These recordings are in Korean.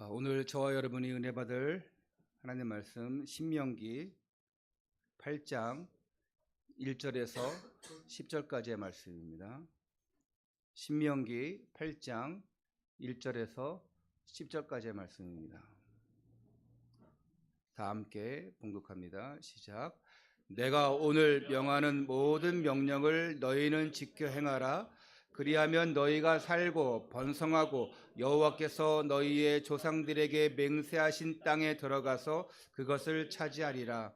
오늘 저와 여러분이 은혜 받을 하나님 말씀 신명기 8장 1절에서 10절까지의 말씀입니다. 신명기 8장 1절에서 10절까지의 말씀입니다. 다 함께 봉독합니다. 시작. 내가 오늘 명하는 모든 명령을 너희는 지켜 행하라. 그리하면 너희가 살고 번성하고 여호와께서 너희의 조상들에게 맹세하신 땅에 들어가서 그것을 차지하리라.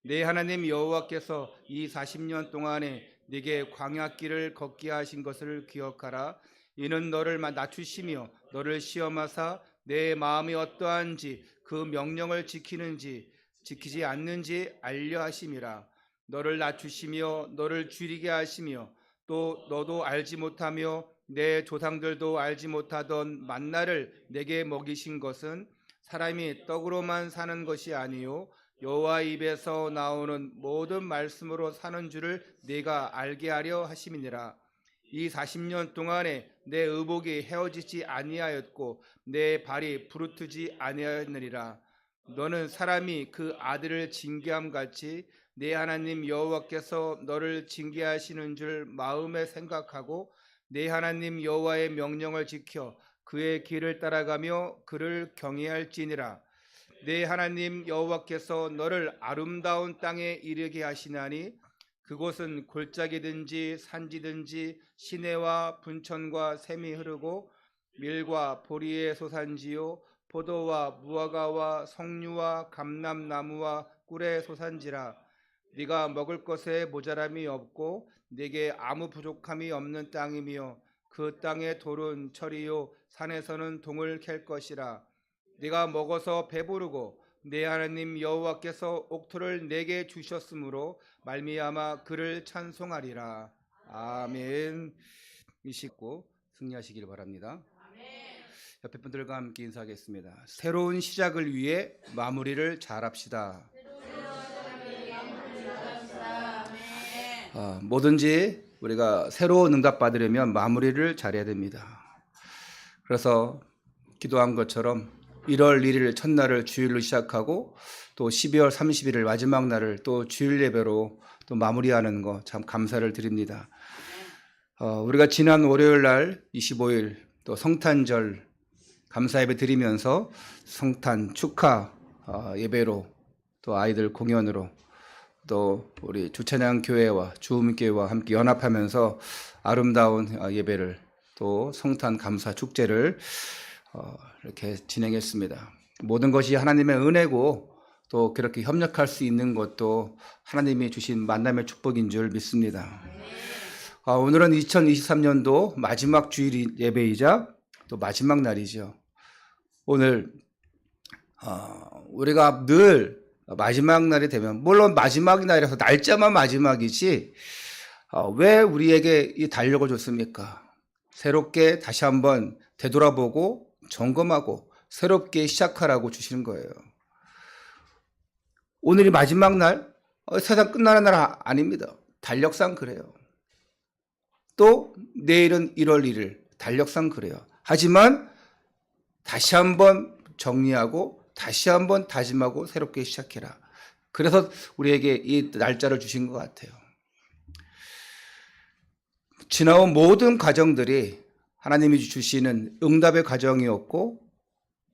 내 하나님 여호와께서 이 40년 동안에 네게 광야길을 걷게 하신 것을 기억하라. 이는 너를 낮추시며 너를 시험하사 내 마음이 어떠한지 그 명령을 지키는지 지키지 않는지 알려 하심이라. 너를 낮추시며 너를 줄이게 하시며 또 너도 알지 못하며 내 조상들도 알지 못하던 만나를 내게 먹이신 것은 사람이 떡으로만 사는 것이 아니요 여호와 입에서 나오는 모든 말씀으로 사는 줄을 네가 알게 하려 하심이니라. 이 40년 동안에 내 의복이 헤어지지 아니하였고 내 발이 부르트지 아니하였느니라. 너는 사람이 그 아들을 징계함 같이 내 하나님 여호와께서 너를 징계하시는 줄 마음에 생각하고 내 하나님 여호와의 명령을 지켜 그의 길을 따라가며 그를 경외할지니라. 내 하나님 여호와께서 너를 아름다운 땅에 이르게 하시나니 그곳은 골짜기든지 산지든지 시내와 분천과 샘이 흐르고 밀과 보리의 소산지요 포도와 무화과와 석류와 감람나무와 꿀의 소산지라. 네가 먹을 것에 모자람이 없고 네게 아무 부족함이 없는 땅이며 그 땅의 돌은 철이요 산에서는 동을 캘 것이라. 네가 먹어서 배부르고 내 하나님 여호와께서 옥토를 내게 주셨으므로 말미암아 그를 찬송하리라. 아멘. 믿고 승리하시길 바랍니다. 옆에 분들과 함께 인사하겠습니다. 새로운 시작을 위해 마무리를 잘합시다. 뭐든지 우리가 새로운 응답 받으려면 마무리를 잘해야 됩니다. 그래서 기도한 것처럼 1월 1일 첫날을 주일로 시작하고 또 12월 30일을 마지막 날을 또 주일 예배로 또 마무리하는 거 참 감사를 드립니다. 우리가 지난 월요일 날 25일 또 성탄절 감사 예배 드리면서 성탄 축하 예배로 또 아이들 공연으로 또 우리 주찬양 교회와 주음교회와 함께 연합하면서 아름다운 예배를 또 성탄 감사 축제를 이렇게 진행했습니다. 모든 것이 하나님의 은혜고 또 그렇게 협력할 수 있는 것도 하나님이 주신 만남의 축복인 줄 믿습니다. 오늘은 2023년도 마지막 주일 예배이자 또 마지막 날이죠. 오늘 우리가 늘 마지막 날이 되면 물론 마지막 날이라서 날짜만 마지막이지 왜 우리에게 이 달력을 줬습니까? 새롭게 다시 한번 되돌아보고 점검하고 새롭게 시작하라고 주시는 거예요. 오늘이 마지막 날? 세상 끝나는 날 아닙니다. 달력상 그래요. 또 내일은 1월 1일 달력상 그래요. 하지만 다시 한번 정리하고 다시 한번 다짐하고 새롭게 시작해라. 그래서 우리에게 이 날짜를 주신 것 같아요. 지나온 모든 과정들이 하나님이 주시는 응답의 과정이었고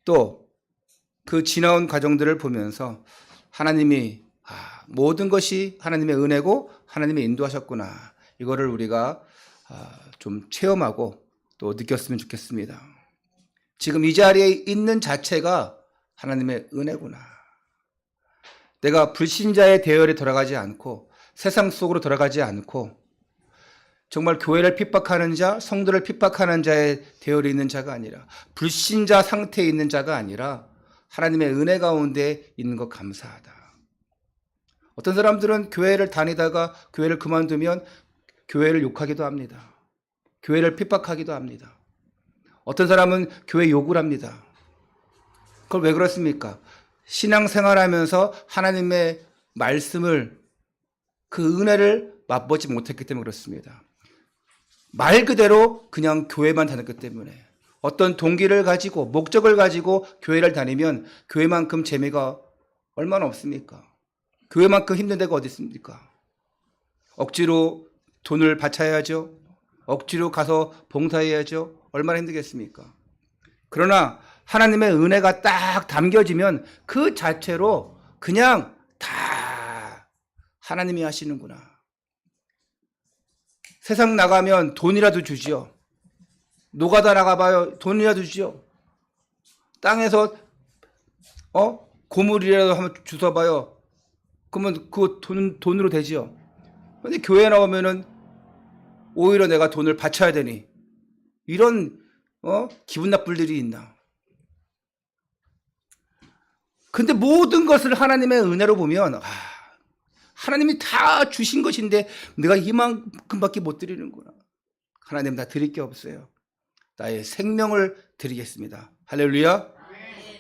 또 그 지나온 과정들을 보면서 하나님이 모든 것이 하나님의 은혜고 하나님의 인도하셨구나. 이거를 우리가 좀 체험하고 또 느꼈으면 좋겠습니다. 지금 이 자리에 있는 자체가 하나님의 은혜구나. 내가 불신자의 대열에 들어가지 않고 세상 속으로 들어가지 않고 정말 교회를 핍박하는 자, 성도를 핍박하는 자의 대열에 있는 자가 아니라 불신자 상태에 있는 자가 아니라 하나님의 은혜 가운데 있는 것 감사하다. 어떤 사람들은 교회를 다니다가 교회를 그만두면 교회를 욕하기도 합니다. 교회를 핍박하기도 합니다. 어떤 사람은 교회 욕을 합니다. 그걸 왜 그렇습니까? 신앙생활하면서 하나님의 말씀을 그 은혜를 맛보지 못했기 때문에 그렇습니다. 말 그대로 그냥 교회만 다녔기 때문에 어떤 동기를 가지고 목적을 가지고 교회를 다니면 교회만큼 재미가 얼마나 없습니까? 교회만큼 힘든 데가 어디 있습니까? 억지로 돈을 바쳐야죠. 억지로 가서 봉사해야죠. 얼마나 힘들겠습니까? 그러나 하나님의 은혜가 딱 담겨지면 그 자체로 그냥 다 하나님이 하시는구나. 세상 나가면 돈이라도 주지요. 노가다 나가봐요. 돈이라도 주지요. 땅에서 고물이라도 한번 주워봐요. 그러면 그 돈으로 되지요. 근데 교회 나오면은 오히려 내가 돈을 바쳐야 되니 이런 기분 나쁠 일이 있나? 근데 모든 것을 하나님의 은혜로 보면 하나님이 다 주신 것인데 내가 이만큼밖에 못 드리는구나. 하나님 다 드릴 게 없어요. 나의 생명을 드리겠습니다. 할렐루야.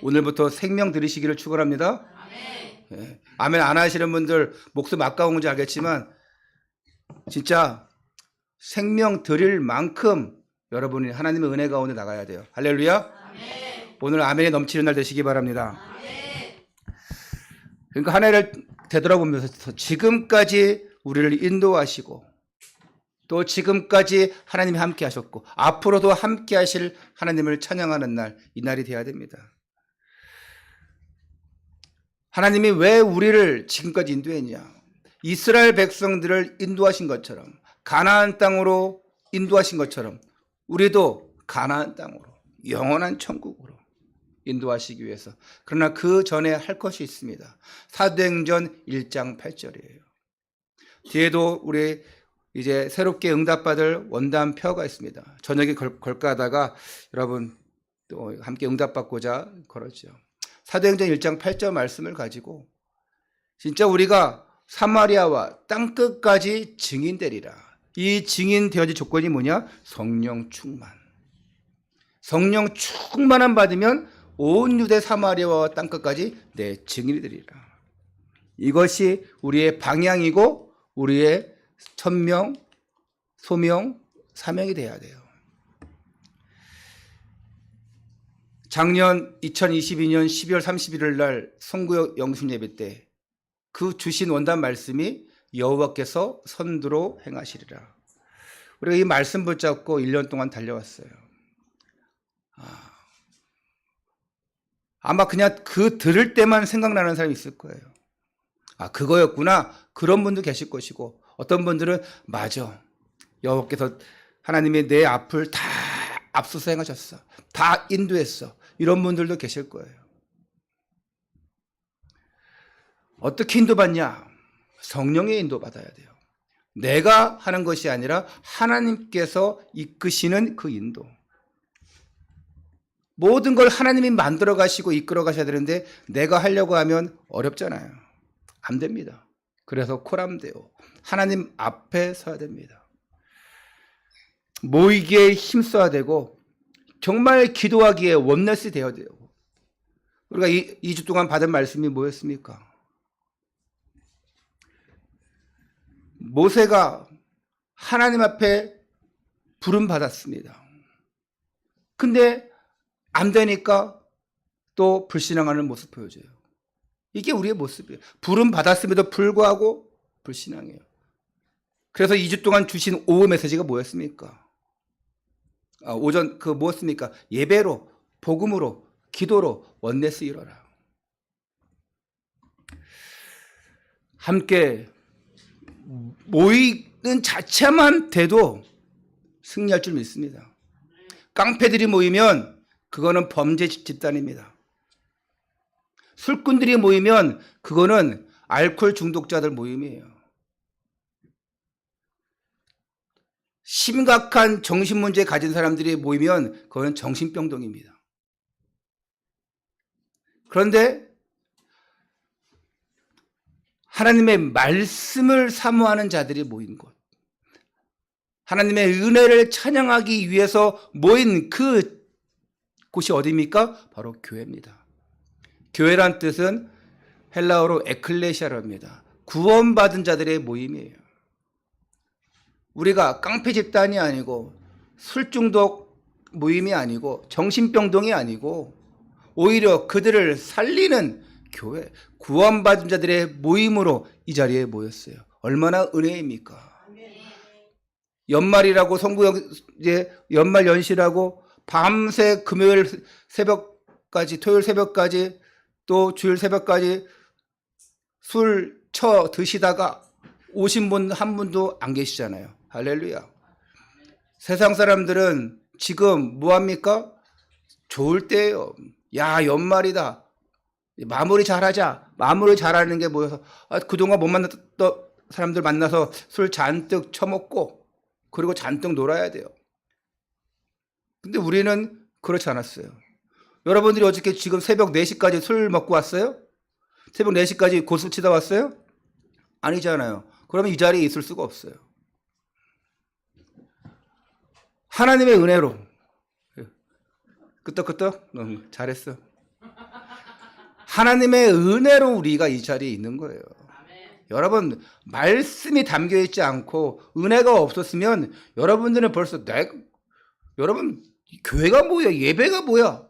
오늘부터 생명 드리시기를 축원합니다. 예. 아멘 안 하시는 분들 목숨 아까운 건지 알겠지만 진짜 생명 드릴 만큼 여러분이 하나님의 은혜 가운데 나가야 돼요. 할렐루야. 아멘. 오늘 아멘이 넘치는 날 되시기 바랍니다. 아멘. 그러니까 한 해를 되돌아보면서 지금까지 우리를 인도하시고 또 지금까지 하나님이 함께 하셨고 앞으로도 함께 하실 하나님을 찬양하는 날, 이 날이 되어야 됩니다. 하나님이 왜 우리를 지금까지 인도했냐? 이스라엘 백성들을 인도하신 것처럼 가나안 땅으로 인도하신 것처럼 우리도 가나안 땅으로 영원한 천국으로 인도하시기 위해서. 그러나 그 전에 할 것이 있습니다. 사도행전 1장 8절이에요. 뒤에도 우리 이제 새롭게 응답받을 원단표가 있습니다. 저녁에 걸까 하다가 여러분 또 함께 응답받고자 걸었죠. 사도행전 1장 8절 말씀을 가지고 진짜 우리가 사마리아와 땅끝까지 증인되리라. 이 증인 되어질 조건이 뭐냐? 성령 충만. 성령 충만함 받으면 온 유대 사마리아와 땅끝까지 내 증인이 되리라. 이것이 우리의 방향이고 우리의 천명, 소명, 사명이 돼야 돼요. 작년 2022년 12월 31일 날 성구역 영신 예배 때 그 주신 원단 말씀이 여호와께서 선두로 행하시리라. 우리가 이 말씀 붙잡고 1년 동안 달려왔어요. 아마 그냥 그 들을 때만 생각나는 사람이 있을 거예요. 그거였구나. 그런 분도 계실 것이고 어떤 분들은 맞아. 여호와께서 하나님이 내 앞을 다 앞서서 행하셨어. 다 인도했어. 이런 분들도 계실 거예요. 어떻게 인도받냐? 성령의 인도받아야 돼요. 내가 하는 것이 아니라 하나님께서 이끄시는 그 인도. 모든 걸 하나님이 만들어 가시고 이끌어 가셔야 되는데 내가 하려고 하면 어렵잖아요. 안 됩니다. 그래서 코람데오 하나님 앞에 서야 됩니다. 모이기에 힘써야 되고 정말 기도하기에 원넷이 되어야 돼요. 우리가 2주 동안 받은 말씀이 뭐였습니까? 모세가 하나님 앞에 부름 받았습니다. 근데 안 되니까 또 불신앙하는 모습 보여줘요. 이게 우리의 모습이에요. 부름 받았음에도 불구하고 불신앙해요. 그래서 2주 동안 주신 오후 메시지가 뭐였습니까? 오전 뭐였습니까? 예배로, 복음으로, 기도로 원네스 이뤄라. 함께 모이는 자체만 돼도 승리할 줄 믿습니다. 깡패들이 모이면 그거는 범죄 집단입니다. 술꾼들이 모이면 그거는 알코올 중독자들 모임이에요. 심각한 정신문제 가진 사람들이 모이면 그건 정신병동입니다. 그런데 하나님의 말씀을 사모하는 자들이 모인 곳, 하나님의 은혜를 찬양하기 위해서 모인 그 곳이 어디입니까? 바로 교회입니다. 교회란 뜻은 헬라어로 에클레시아랍니다. 구원받은 자들의 모임이에요. 우리가 깡패 집단이 아니고 술 중독 모임이 아니고 정신병동이 아니고 오히려 그들을 살리는 교회, 구원받은 자들의 모임으로 이 자리에 모였어요. 얼마나 은혜입니까? 연말이라고 이제 연말 연시라고 밤새 금요일 새벽까지, 토요일 새벽까지, 또 주일 새벽까지 술 쳐 드시다가 오신 분 한 분도 안 계시잖아요. 할렐루야. 세상 사람들은 지금 뭐합니까? 좋을 때예요. 야, 연말이다. 마무리 잘하자. 마무리 잘하는 게 모여서 그동안 못 만났던 사람들 만나서 술 잔뜩 처먹고 그리고 잔뜩 놀아야 돼요. 근데 우리는 그렇지 않았어요. 여러분들이 어저께 지금 새벽 4시까지 술 먹고 왔어요? 새벽 4시까지 고수 치다 왔어요? 아니잖아요. 그러면 이 자리에 있을 수가 없어요. 하나님의 은혜로. 끄떡끄떡? 잘했어. 하나님의 은혜로 우리가 이 자리에 있는 거예요. 여러분, 말씀이 담겨 있지 않고 은혜가 없었으면 여러분들은 벌써 여러분, 교회가 뭐야? 예배가 뭐야?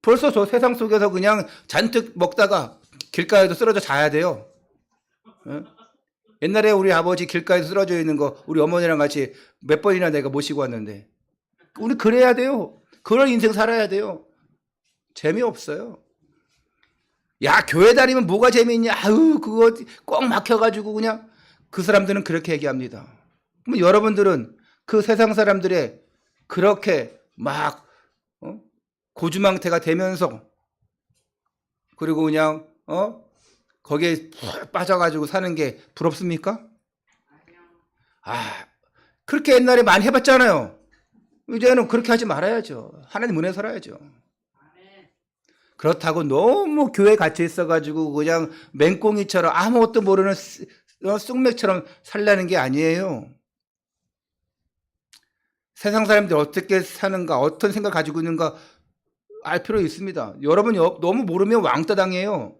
벌써 저 세상 속에서 그냥 잔뜩 먹다가 길가에도 쓰러져 자야 돼요. 예? 옛날에 우리 아버지 길가에 쓰러져 있는 거 우리 어머니랑 같이 몇 번이나 내가 모시고 왔는데 우리 그래야 돼요. 그런 인생 살아야 돼요. 재미없어요. 야, 교회 다니면 뭐가 재미있냐? 아유, 그거 꼭 막혀가지고 그냥. 그 사람들은 그렇게 얘기합니다. 그럼 여러분들은 그 세상 사람들의 그렇게 막 고주망태가 되면서 그리고 그냥 거기에 빠져가지고 사는 게 부럽습니까? 그렇게 옛날에 많이 해봤잖아요. 이제는 그렇게 하지 말아야죠. 하나님 은혜 살아야죠. 그렇다고 너무 교회에 갇혀 있어가지고 그냥 맹꽁이처럼 아무것도 모르는 쑥맥처럼 살라는 게 아니에요. 세상 사람들이 어떻게 사는가, 어떤 생각 가지고 있는가 알 필요 있습니다. 여러분이 너무 모르면 왕따 당해요.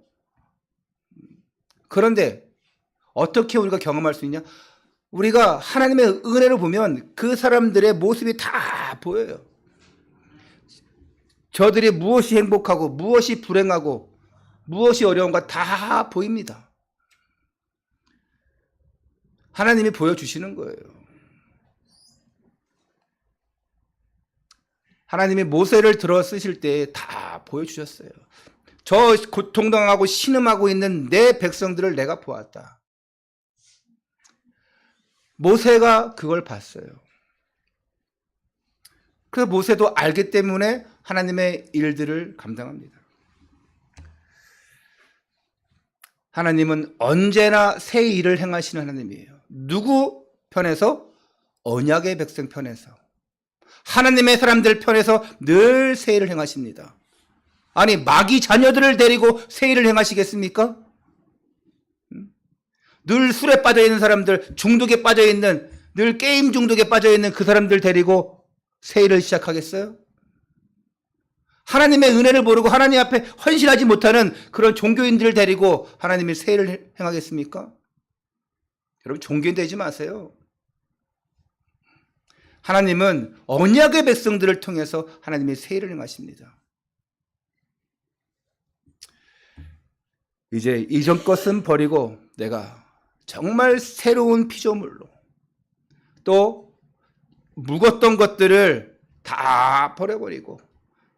그런데 어떻게 우리가 경험할 수 있냐? 우리가 하나님의 은혜를 보면 그 사람들의 모습이 다 보여요. 저들이 무엇이 행복하고 무엇이 불행하고 무엇이 어려운가 다 보입니다. 하나님이 보여주시는 거예요. 하나님이 모세를 들어 쓰실 때 다 보여주셨어요. 저 고통당하고 신음하고 있는 내 백성들을 내가 보았다. 모세가 그걸 봤어요. 그 모세도 알기 때문에 하나님의 일들을 감당합니다. 하나님은 언제나 새 일을 행하시는 하나님이에요. 누구 편에서? 언약의 백성 편에서. 하나님의 사람들 편에서 늘 새 일을 행하십니다. 아니, 마귀 자녀들을 데리고 새 일을 행하시겠습니까? 늘 술에 빠져있는 사람들, 중독에 빠져있는, 늘 게임 중독에 빠져있는 그 사람들 데리고 새 일을 시작하겠어요? 하나님의 은혜를 모르고 하나님 앞에 헌신하지 못하는 그런 종교인들을 데리고 하나님이 새 일을 행하겠습니까? 여러분, 종교인 되지 마세요. 하나님은 언약의 백성들을 통해서 하나님이 새 일을 행하십니다. 이제 이전 것은 버리고 내가 정말 새로운 피조물로 또 묵었던 것들을 다 버려버리고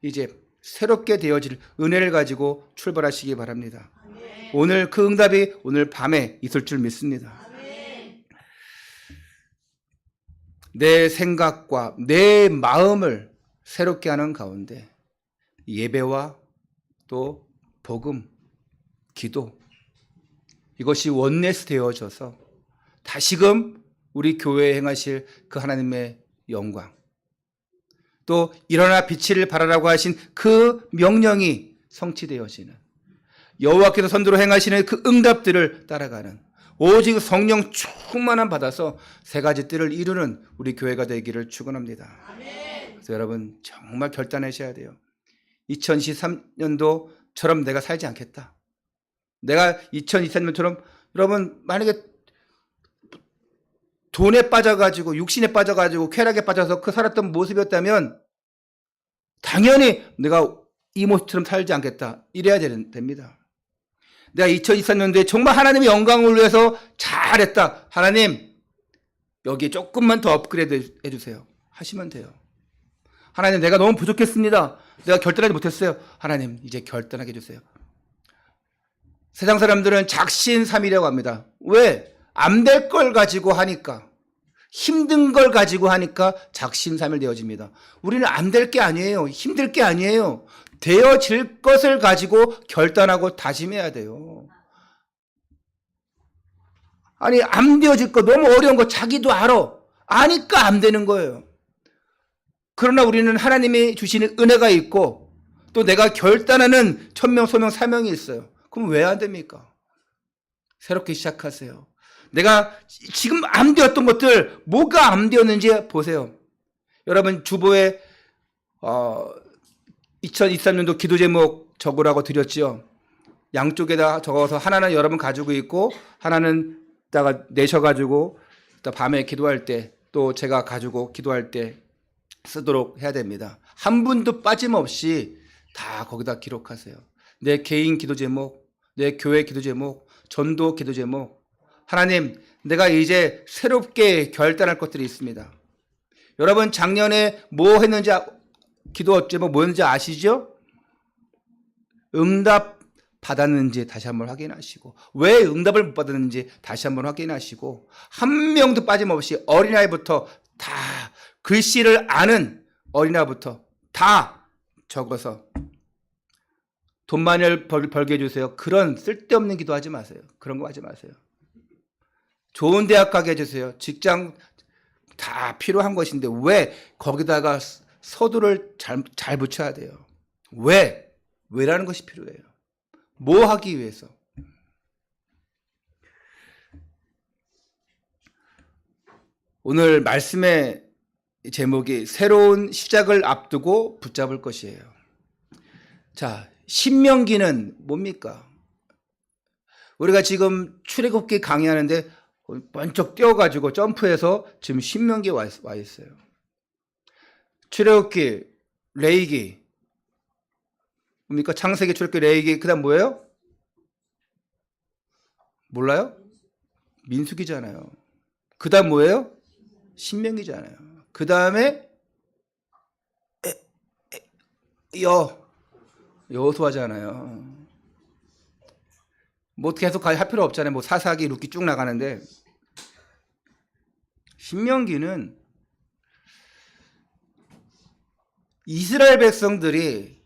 이제 새롭게 되어질 은혜를 가지고 출발하시기 바랍니다. 아멘. 오늘 그 응답이 오늘 밤에 있을 줄 믿습니다. 아멘. 내 생각과 내 마음을 새롭게 하는 가운데 예배와 또 복음, 기도 이것이 원내스 되어져서 다시금 우리 교회에 행하실 그 하나님의 영광 또 일어나 빛을 발하라고 하신 그 명령이 성취되어지는 여호와께서 선두로 행하시는 그 응답들을 따라가는 오직 성령 충만함 받아서 세 가지 뜰을 이루는 우리 교회가 되기를 축원합니다. 그래서 여러분 정말 결단하셔야 돼요. 2023년도처럼 내가 살지 않겠다. 내가 2023년처럼 여러분 만약에 돈에 빠져가지고 육신에 빠져가지고 쾌락에 빠져서 그 살았던 모습이었다면 당연히 내가 이 모습처럼 살지 않겠다 이래야 됩니다. 내가 2023년도에 정말 하나님의 영광을 위해서 잘했다. 하나님 여기 조금만 더 업그레이드 해주세요. 하시면 돼요. 하나님 내가 너무 부족했습니다. 내가 결단하지 못했어요. 하나님 이제 결단하게 해주세요. 세상 사람들은 작심삼일이라고 합니다. 왜? 안 될 걸 가지고 하니까, 힘든 걸 가지고 하니까 작심삼일 되어집니다. 우리는 안 될 게 아니에요. 힘들 게 아니에요. 되어질 것을 가지고 결단하고 다짐해야 돼요. 아니 안 되어질 거 너무 어려운 거 자기도 알아. 아니까 안 되는 거예요. 그러나 우리는 하나님이 주시는 은혜가 있고 또 내가 결단하는 천명 소명 사명이 있어요. 그럼 왜 안 됩니까? 새롭게 시작하세요. 내가 지금 안 되었던 것들 뭐가 안 되었는지 보세요. 여러분 주보에 2023년도 기도 제목 적으라고 드렸죠. 양쪽에다 적어서 하나는 여러분 가지고 있고 하나는 다가 내셔가지고 또 밤에 기도할 때 또 제가 가지고 기도할 때 쓰도록 해야 됩니다. 한 분도 빠짐없이 다 거기다 기록하세요. 내 개인 기도 제목, 내 교회 기도 제목, 전도 기도 제목. 하나님, 내가 이제 새롭게 결단할 것들이 있습니다. 여러분 작년에 뭐 했는지 기도 제목 뭐였는지 아시죠? 응답 받았는지 다시 한번 확인하시고 왜 응답을 못 받았는지 다시 한번 확인하시고 한 명도 빠짐없이 어린아이부터 다 글씨를 아는 어린아이부터 다 적어서 돈 많이 벌게 해주세요. 그런 쓸데없는 기도하지 마세요. 그런 거 하지 마세요. 좋은 대학 가게 해주세요. 직장 다 필요한 것인데 왜 거기다가 서두를 잘 붙여야 돼요. 왜라는 것이 필요해요. 뭐 하기 위해서? 오늘 말씀의 제목이 새로운 시작을 앞두고 붙잡을 것이에요. 자, 신명기는 뭡니까? 우리가 지금 출애굽기 강의하는데 번쩍 뛰어가지고 점프해서 지금 신명기에 와 있어요. 출애굽기, 레위기, 뭡니까? 창세기, 출애굽기, 레위기, 그 다음 뭐예요? 몰라요? 민수기잖아요. 그 다음 뭐예요? 신명기잖아요. 그 다음에 여호수아잖아요. 뭐 계속 할 필요 없잖아요. 뭐 사사기, 룻기 쭉 나가는데 신명기는 이스라엘 백성들이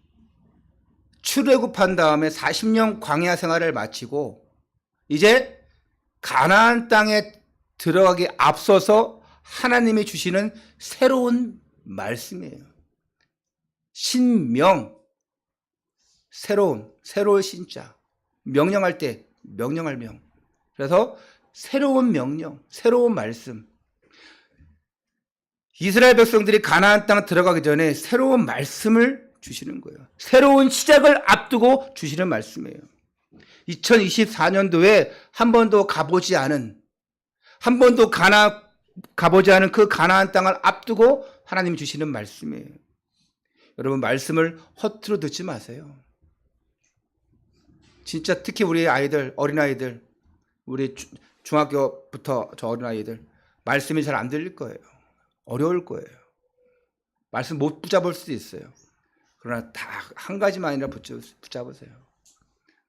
출애굽한 다음에 40년 광야 생활을 마치고 이제 가나안 땅에 들어가기 앞서서 하나님이 주시는 새로운 말씀이에요. 신명, 새로운 신자. 명령할 때 명령할 명. 그래서 새로운 명령, 새로운 말씀. 이스라엘 백성들이 가나안 땅 들어가기 전에 새로운 말씀을 주시는 거예요. 새로운 시작을 앞두고 주시는 말씀이에요. 2024년도에 한 번도 가보지 않은 그 가나안 땅을 앞두고 하나님이 주시는 말씀이에요. 여러분 말씀을 허투루 듣지 마세요. 진짜 특히 우리 아이들, 어린아이들, 우리 중학교부터 저 어린아이들 말씀이 잘 안 들릴 거예요. 어려울 거예요. 말씀 못 붙잡을 수도 있어요. 그러나 다 한 가지만이라 붙잡으세요.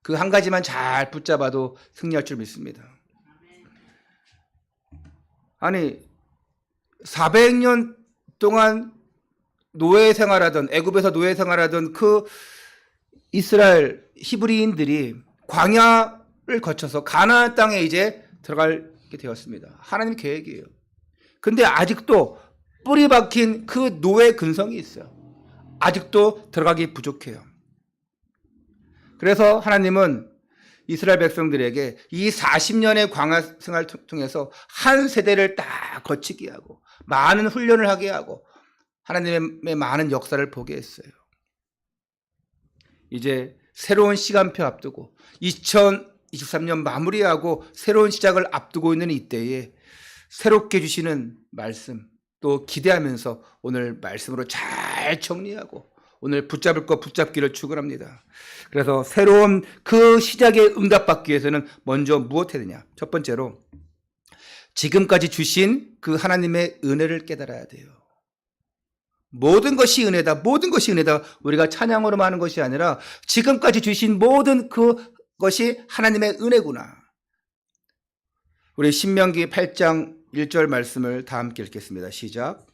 그 한 가지만 잘 붙잡아도 승리할 줄 믿습니다. 아니 400년 동안 노예 생활하던 애굽에서 노예 생활하던 그 이스라엘 히브리인들이 광야를 거쳐서 가나안 땅에 이제 들어가게 되었습니다. 하나님 계획이에요. 근데 아직도 뿌리 박힌 그 노예 근성이 있어요. 아직도 들어가기 부족해요. 그래서 하나님은 이스라엘 백성들에게 이 40년의 광야 생활을 통해서 한 세대를 딱 거치게 하고 많은 훈련을 하게 하고 하나님의 많은 역사를 보게 했어요. 이제 새로운 시간표 앞두고 2023년 마무리하고 새로운 시작을 앞두고 있는 이때에 새롭게 주시는 말씀 또 기대하면서 오늘 말씀으로 잘 정리하고 오늘 붙잡을 거 붙잡기를 축원합니다. 그래서 새로운 그 시작에 응답받기 위해서는 먼저 무엇 해야 되냐? 첫 번째로 지금까지 주신 그 하나님의 은혜를 깨달아야 돼요. 모든 것이 은혜다. 모든 것이 은혜다. 우리가 찬양으로만 하는 것이 아니라 지금까지 주신 모든 그것이 하나님의 은혜구나. 우리 신명기 8장 1절 말씀을 다 함께 읽겠습니다. 시작.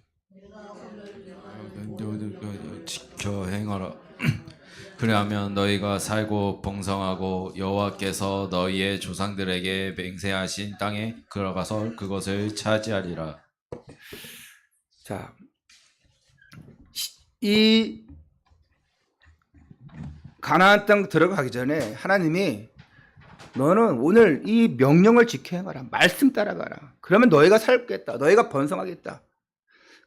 지켜 행하라. 그리하면 너희가 살고 번성하고 여호와께서 너희의 조상들에게 맹세하신 땅에 들어가서 그것을 차지하리라. 자, 이 가나안 땅 들어가기 전에 하나님이 너는 오늘 이 명령을 지켜 행하라. 말씀 따라가라. 그러면 너희가 살겠다. 너희가 번성하겠다.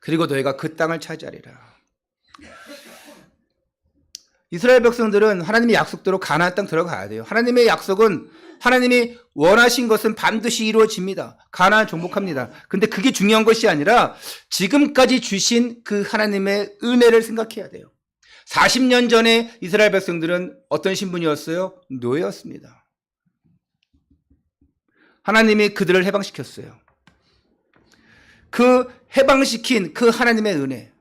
그리고 너희가 그 땅을 차지하리라. 이스라엘 백성들은 하나님의 약속대로 가나안 땅 들어가야 돼요. 하나님의 약속은 하나님이 원하신 것은 반드시 이루어집니다. 가나안 정복합니다. 근데 그게 중요한 것이 아니라 지금까지 주신 그 하나님의 은혜를 생각해야 돼요. 40년 전에 이스라엘 백성들은 어떤 신분이었어요? 노예였습니다. 하나님이 그들을 해방시켰어요. 그 해방시킨 그 하나님의 은혜.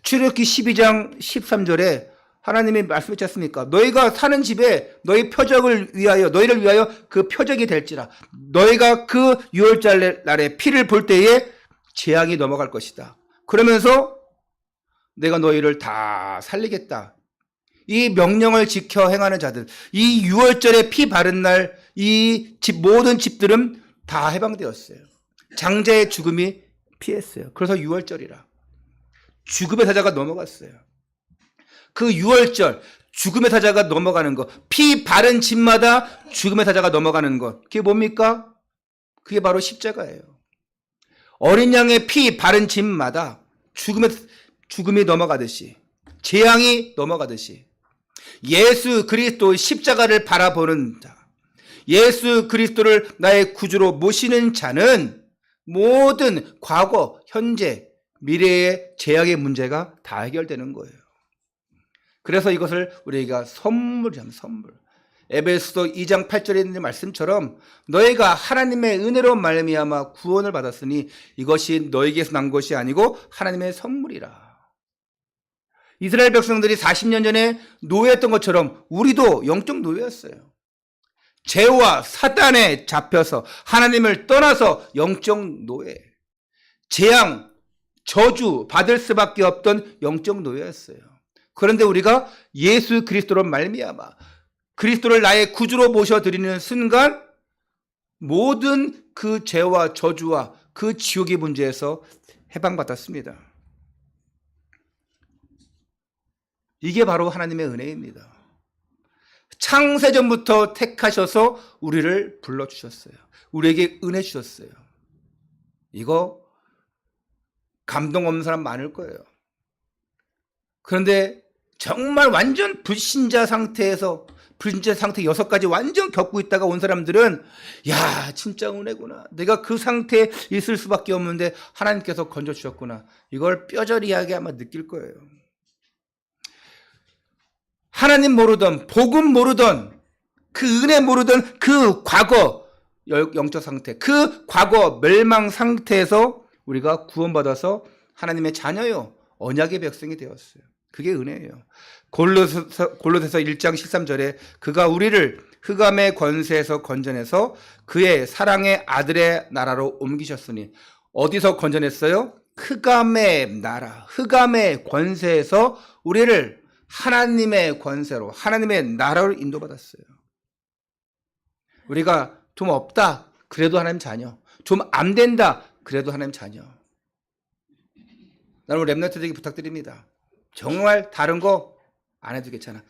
출애굽기 12장 13절에 하나님이 말씀하셨지 않습니까? 너희가 사는 집에 너희 표적을 위하여 너희를 위하여 그 표적이 될지라. 너희가 그 유월절 날에 피를 볼 때에 재앙이 넘어갈 것이다. 그러면서 내가 너희를 다 살리겠다. 이 명령을 지켜 행하는 자들, 이 유월절에 피 바른 날 이 집 모든 집들은 다 해방되었어요. 장자의 죽음이 피했어요. 그래서 유월절이라. 죽음의 사자가 넘어갔어요. 그 유월절, 죽음의 사자가 넘어가는 것, 피 바른 집마다 죽음의 사자가 넘어가는 것, 그게 뭡니까? 그게 바로 십자가예요. 어린 양의 피 바른 집마다 죽음이 넘어가듯이, 재앙이 넘어가듯이, 예수 그리스도 십자가를 바라보는 자, 예수 그리스도를 나의 구주로 모시는 자는 모든 과거, 현재, 미래의 재앙의 문제가 다 해결되는 거예요. 그래서 이것을 우리가 선물이랍니다. 선물. 에베소서 2장 8절에 있는 말씀처럼 너희가 하나님의 은혜로 말미암아 구원을 받았으니 이것이 너희에게서 난 것이 아니고 하나님의 선물이라. 이스라엘 백성들이 40년 전에 노예였던 것처럼 우리도 영적 노예였어요. 죄와 사단에 잡혀서 하나님을 떠나서 영적 노예, 재앙, 저주 받을 수밖에 없던 영적 노예였어요. 그런데 우리가 예수 그리스도로 말미암아 그리스도를 나의 구주로 모셔드리는 순간 모든 그 죄와 저주와 그 지옥의 문제에서 해방받았습니다. 이게 바로 하나님의 은혜입니다. 창세전부터 택하셔서 우리를 불러주셨어요. 우리에게 은혜 주셨어요. 이거 감동 없는 사람 많을 거예요. 그런데 정말 완전 불신자 상태에서 불신자 상태 6가지 완전 겪고 있다가 온 사람들은 야 진짜 은혜구나. 내가 그 상태에 있을 수밖에 없는데 하나님께서 건져주셨구나. 이걸 뼈저리하게 아마 느낄 거예요. 하나님 모르던 복음 모르던 그 은혜 모르던 그 과거 영적 상태 그 과거 멸망 상태에서 우리가 구원받아서 하나님의 자녀요 언약의 백성이 되었어요. 그게 은혜예요. 골로새서 1장 13절에 그가 우리를 흑암의 권세에서 건져내서 그의 사랑의 아들의 나라로 옮기셨으니 어디서 건져냈어요? 흑암의 나라, 흑암의 권세에서 우리를 하나님의 권세로 하나님의 나라로 인도받았어요. 우리가 좀 없다 그래도 하나님 자녀, 좀 안 된다 그래도 하나님 자녀. 여러분 렘넌트들에게 부탁드립니다. 정말 다른 거 안 해도 괜찮아.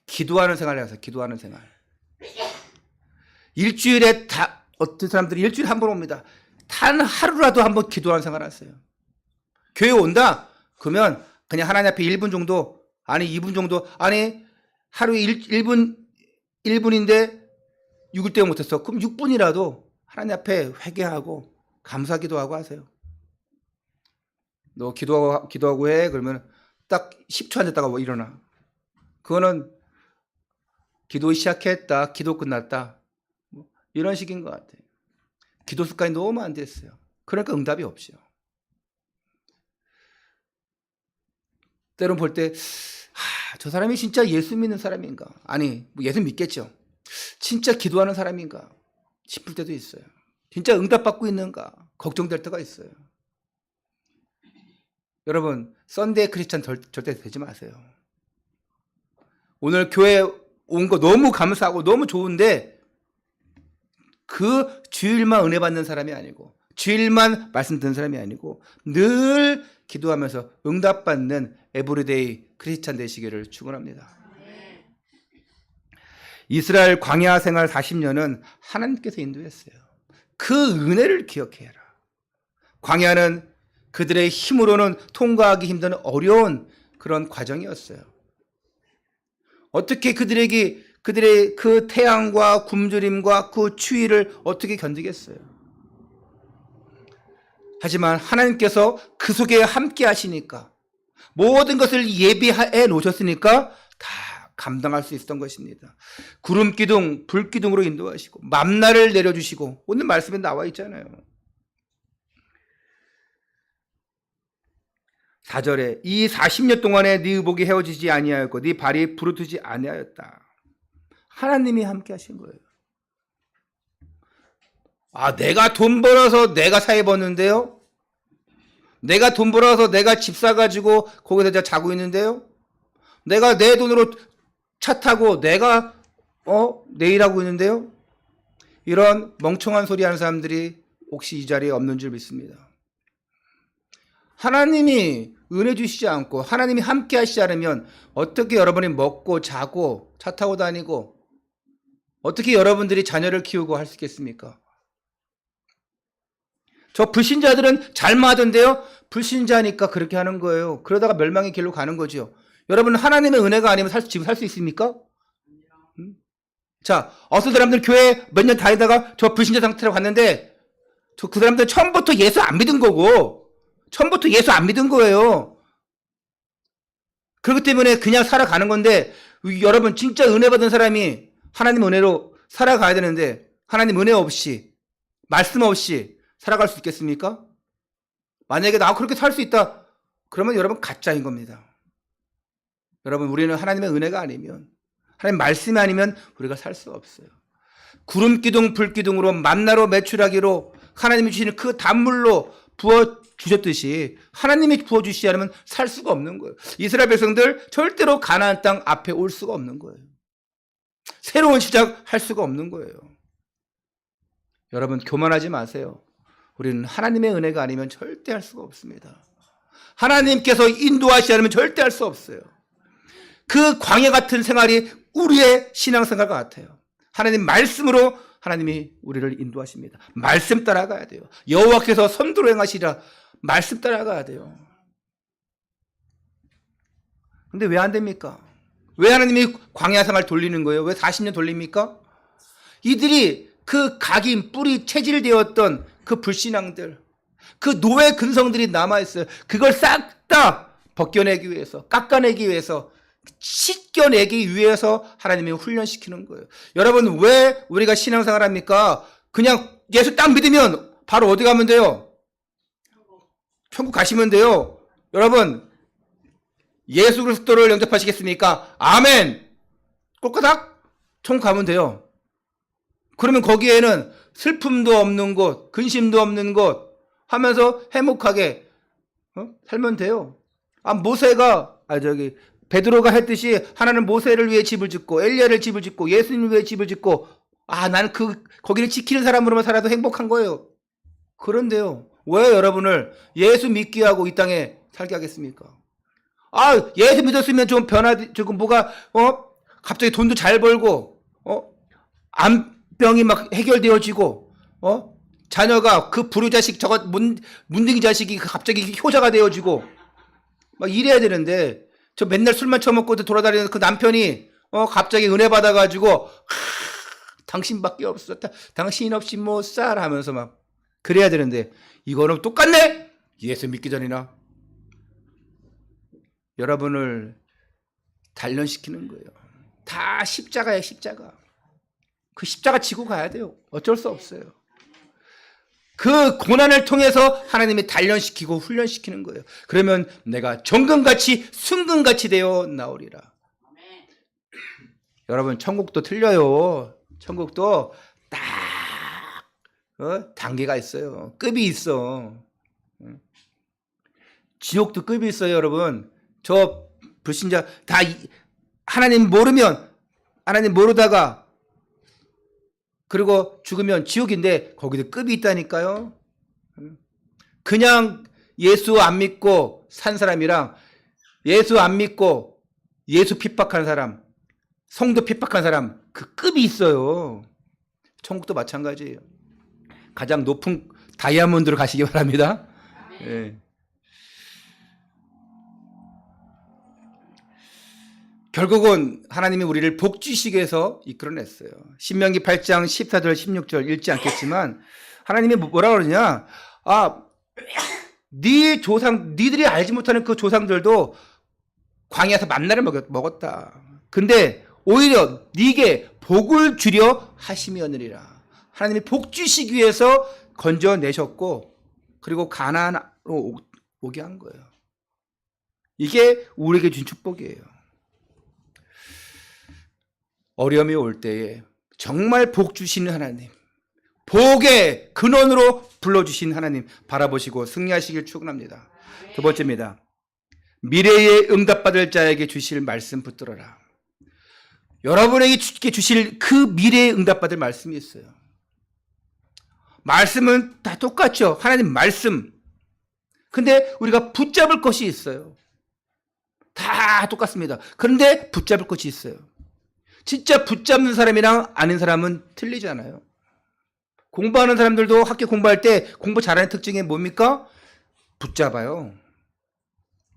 기도하는 생활을 해서 기도하는 생활. 일주일에 어떤 사람들이 일주일에 한 번 옵니다. 단 하루라도 한번 기도하는 생활 하세요. 교회 온다? 그러면 그냥 하나님 앞에 1분 정도, 아니 2분 정도, 아니 하루에 1분인데 6일 동안 못했어. 그럼 6분이라도 하나님 앞에 회개하고 감사 기도하고 하세요. 너 기도하고 해. 그러면 딱 10초 안 됐다가 뭐 일어나. 그거는 기도 시작했다. 기도 끝났다. 뭐 이런 식인 것 같아요. 기도 습관이 너무 안 됐어요. 그러니까 응답이 없죠. 때론 볼 때, 저 사람이 진짜 예수 믿는 사람인가? 아니, 뭐 예수 믿겠죠. 진짜 기도하는 사람인가? 싶을 때도 있어요. 진짜 응답받고 있는가? 걱정될 때가 있어요. 여러분, 썬데이 크리스찬 절대 되지 마세요. 오늘 교회 온 거 너무 감사하고 너무 좋은데 그 주일만 은혜 받는 사람이 아니고 주일만 말씀 듣는 사람이 아니고 늘 기도하면서 응답받는 에브리데이 크리스찬 되시기를 축원합니다. 이스라엘 광야 생활 40년은 하나님께서 인도했어요. 그 은혜를 기억해라. 광야는 그들의 힘으로는 통과하기 힘든 어려운 그런 과정이었어요. 어떻게 그들의 그 태양과 굶주림과 그 추위를 어떻게 견디겠어요? 하지만 하나님께서 그 속에 함께 하시니까 모든 것을 예비해 놓으셨으니까 다 감당할 수 있었던 것입니다. 구름 기둥, 불 기둥으로 인도하시고 만나를 내려주시고 오늘 말씀에 나와 있잖아요. 4절에 이 40년 동안에 네 의복이 헤어지지 아니하였고 네 발이 부르트지 아니하였다. 하나님이 함께 하신 거예요. 내가 돈 벌어서 내가 사회 버는데요. 내가 돈 벌어서 내가 집 사가지고 거기서 자고 있는데요. 내가 내 돈으로 차 타고 내가 내일 하고 있는데요. 이런 멍청한 소리 하는 사람들이 혹시 이 자리에 없는 줄 믿습니다. 하나님이 은혜 주시지 않고 하나님이 함께 하시지 않으면 어떻게 여러분이 먹고 자고 차 타고 다니고 어떻게 여러분들이 자녀를 키우고 할 수 있겠습니까? 저 불신자들은 잘만 하던데요. 불신자니까 그렇게 하는 거예요. 그러다가 멸망의 길로 가는 거죠. 여러분 하나님의 은혜가 아니면 지금 살 수 있습니까? 자, 어떤 사람들 교회 몇 년 다니다가 저 불신자 상태로 갔는데 그 사람들 처음부터 예수 안 믿은 거고 처음부터 예수 안 믿은 거예요. 그렇기 때문에 그냥 살아가는 건데 여러분 진짜 은혜 받은 사람이 하나님 은혜로 살아가야 되는데 하나님 은혜 없이 말씀 없이 살아갈 수 있겠습니까? 만약에 나 그렇게 살 수 있다 그러면 여러분 가짜인 겁니다. 여러분 우리는 하나님의 은혜가 아니면 하나님 말씀이 아니면 우리가 살 수 없어요. 구름 기둥 불 기둥으로 만나로 메추라기로 하나님이 주시는 그 단물로 부어 주셨듯이 하나님이 부어 주시지 않으면 살 수가 없는 거예요. 이스라엘 백성들 절대로 가나안 땅 앞에 올 수가 없는 거예요. 새로운 시작 할 수가 없는 거예요. 여러분 교만하지 마세요. 우리는 하나님의 은혜가 아니면 절대 할 수가 없습니다. 하나님께서 인도하시지 않으면 절대 할 수 없어요. 그 광야 같은 생활이 우리의 신앙생활 같아요. 하나님 말씀으로 하나님이 우리를 인도하십니다. 말씀 따라가야 돼요. 여호와께서 선도로 행하시라. 말씀 따라가야 돼요. 근데 왜 안 됩니까? 왜 하나님이 광야 생활 돌리는 거예요? 왜 40년 돌립니까? 이들이 그 각인 뿌리 체질되었던 그 불신앙들, 그 노예 근성들이 남아있어요. 그걸 싹 다 벗겨내기 위해서, 깎아내기 위해서, 씻겨내기 위해서 하나님이 훈련시키는 거예요. 여러분 왜 우리가 신앙생활 합니까? 그냥 예수 딱 믿으면 바로 어디 가면 돼요? 천국 가시면 돼요. 여러분 예수 그리스도를 영접하시겠습니까? 아멘. 꼴까닥 천국 가면 돼요. 그러면 거기에는 슬픔도 없는 곳, 근심도 없는 곳 하면서 행복하게 살면 돼요. 모세가 베드로가 했듯이 하나는 모세를 위해 집을 짓고 엘리야를 집을 짓고 예수님을 위해 집을 짓고 나는 거기를 지키는 사람으로만 살아도 행복한 거예요. 그런데요. 왜 여러분을 예수 믿게 하고 이 땅에 살게 하겠습니까? 예수 믿었으면 좀 조금 뭐가 갑자기 돈도 잘 벌고 암병이 막 해결되어지고 자녀가 그 불효자식 저거 문둥이 자식이 갑자기 효자가 되어지고 막 이래야 되는데 저 맨날 술만 처먹고 돌아다니는 그 남편이 갑자기 은혜 받아가지고 당신밖에 없어 당신 없이 못 살아 하면서 막 그래야 되는데 이거는 똑같네. 예수 믿기 전이나 여러분을 단련시키는 거예요. 다 십자가예요, 십자가. 그 십자가 지고 가야 돼요. 어쩔 수 없어요. 그 고난을 통해서 하나님이 단련시키고 훈련시키는 거예요. 그러면 내가 정금같이 순금같이 되어 나오리라. 여러분 천국도 틀려요. 천국도 딱 단계가 있어요. 급이 있어. 지옥도 급이 있어요, 여러분. 저 불신자 다 하나님 모르다가 그리고 죽으면 지옥인데 거기도 급이 있다니까요. 그냥 예수 안 믿고 산 사람이랑 예수 안 믿고 예수 핍박한 사람, 성도 핍박한 사람 그 급이 있어요. 천국도 마찬가지예요. 가장 높은 다이아몬드로 가시기 바랍니다. 예. 결국은 하나님이 우리를 복주시기 위해서 이끌어냈어요. 신명기 8장 14절 16절 읽지 않겠지만 하나님이 뭐라 그러냐? 네 조상, 니들이 알지 못하는 그 조상들도 광야에서 만나를 먹었다. 근데 오히려 네게 복을 주려 하심이었느니라. 하나님이 복 주시기 위해서 건져내셨고 그리고 가나안으로 오게 한 거예요. 이게 우리에게 준 축복이에요. 어려움이 올 때에 정말 복 주시는 하나님, 복의 근원으로 불러주신 하나님 바라보시고 승리하시길 축원합니다. 두 번째입니다. 미래에 응답받을 자에게 주실 말씀 붙들어라. 여러분에게 주실 그 미래에 응답받을 말씀이 있어요. 말씀은 다 똑같죠. 하나님 말씀. 근데 우리가 붙잡을 것이 있어요. 다 똑같습니다. 그런데 붙잡을 것이 있어요. 진짜 붙잡는 사람이랑 아는 사람은 틀리잖아요. 공부하는 사람들도 학교 공부할 때 공부 잘하는 특징이 뭡니까? 붙잡아요.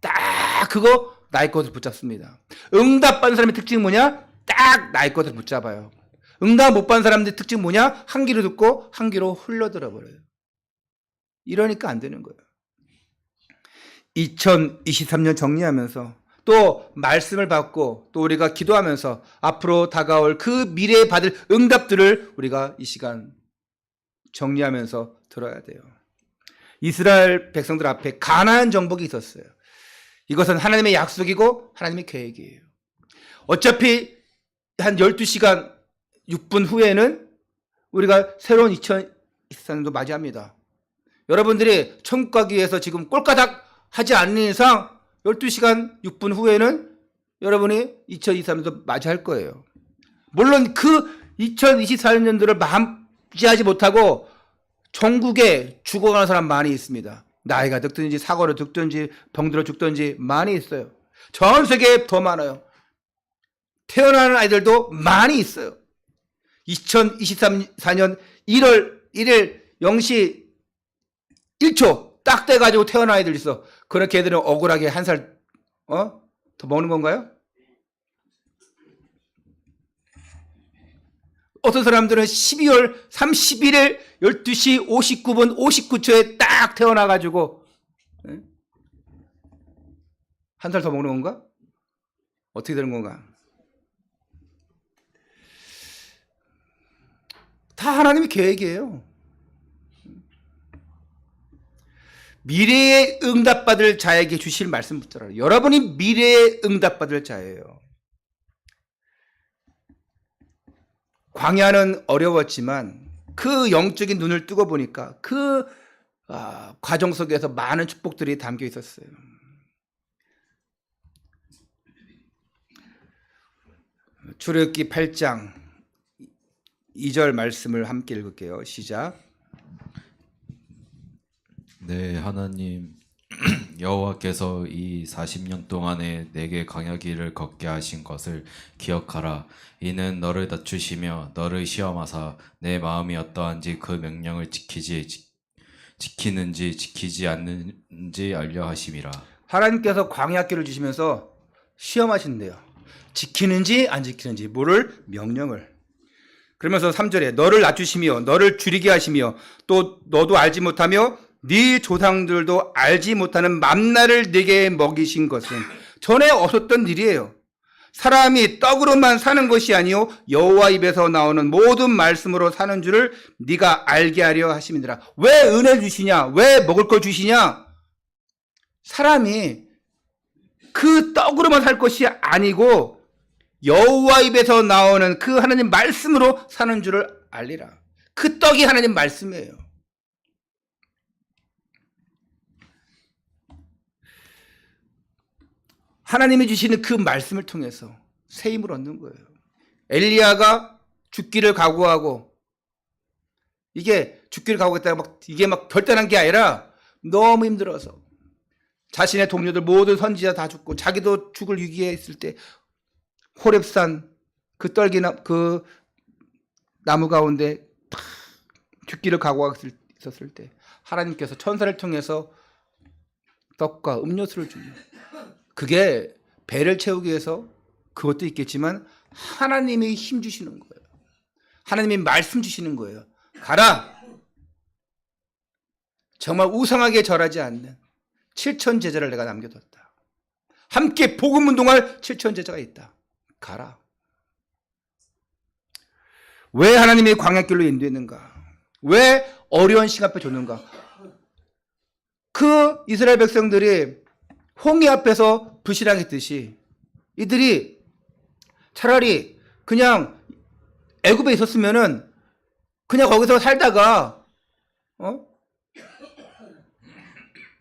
딱 그거 나의 것을 붙잡습니다. 응답받는 사람의 특징이 뭐냐? 딱 나의 것을 붙잡아요. 응답 못 받는 사람들의 특징이 뭐냐? 한 귀로 듣고 한 귀로 흘러들어 버려요. 이러니까 안 되는 거예요. 2023년 정리하면서 또 말씀을 받고 또 우리가 기도하면서 앞으로 다가올 그 미래에 받을 응답들을 우리가 이 시간 정리하면서 들어야 돼요. 이스라엘 백성들 앞에 가나안 정복이 있었어요. 이것은 하나님의 약속이고 하나님의 계획이에요. 어차피 한 12시간 6분 후에는 우리가 새로운 2024년도 맞이합니다. 여러분들이 천국 가기 위해서 지금 꼴까닥 하지 않는 이상 12시간 6분 후에는 여러분이 2023년도 맞이할 거예요. 물론 그 2024년도를 맞이하지 못하고 전국에 죽어가는 사람 많이 있습니다. 나이가 늙든지 사고로 죽든지 병들어 죽든지 많이 있어요. 전 세계에 더 많아요. 태어나는 아이들도 많이 있어요. 2024년 1월 1일 0시 1초 딱 돼가지고 태어난 아이들 있어. 그렇게 애들은 억울하게 한 살 더 먹는 건가요? 어떤 사람들은 12월 31일 12시 59분 59초에 딱 태어나가지고 한 살 더 먹는 건가? 어떻게 되는 건가? 다 하나님의 계획이에요. 미래에 응답받을 자에게 주실 말씀 붙들어라. 여러분이 미래에 응답받을 자예요. 광야는 어려웠지만 그 영적인 눈을 뜨고 보니까 그 과정 속에서 많은 축복들이 담겨 있었어요. 출애굽기 8장 2절 말씀을 함께 읽을게요. 시작. 네, 하나님 여호와께서 이 40년 동안에 내게 광야길을 걷게 하신 것을 기억하라. 이는 너를 낮추시며 너를 시험하사 내 마음이 어떠한지 그 명령을 지키는지 지키지 않는지 알려 하심이라. 하나님께서 광야길을 주시면서 시험하신대요. 지키는지 안 지키는지 뭐를? 명령을. 그러면서 3절에 너를 낮추시며 너를 줄이게 하시며 또 너도 알지 못하며 네 조상들도 알지 못하는 만나를 네게 먹이신 것은 전에 없었던 일이에요. 사람이 떡으로만 사는 것이 아니요 여호와 입에서 나오는 모든 말씀으로 사는 줄을 네가 알게 하려 하심이니라. 왜 은혜 주시냐? 왜 먹을 걸 주시냐? 사람이 그 떡으로만 살 것이 아니고 여호와 입에서 나오는 그 하나님 말씀으로 사는 줄을 알리라. 그 떡이 하나님 말씀이에요. 하나님이 주시는 그 말씀을 통해서 새 힘을 얻는 거예요. 엘리야가 죽기를 각오하고 이게 죽기를 각오했다가 이게 막 결단한 게 아니라 너무 힘들어서 자신의 동료들 모든 선지자 다 죽고 자기도 죽을 위기에 있을 때 호렙산 그 떨기나 그 나무 가운데 탁 죽기를 각오하고 있었을 때 하나님께서 천사를 통해서 떡과 음료수를 주니 그게 배를 채우기 위해서 그것도 있겠지만 하나님이 힘 주시는 거예요. 하나님이 말씀 주시는 거예요. 가라. 정말 우상하게 절하지 않는 7천 제자를 내가 남겨뒀다. 함께 복음 운동할 7천 제자가 있다. 가라. 왜 하나님이 광야길로 인도했는가? 왜 어려운 시간 앞에 줬는가? 그 이스라엘 백성들이 홍해 앞에서 불신앙했듯이 이들이 차라리 그냥 애굽에 있었으면은 그냥 거기서 살다가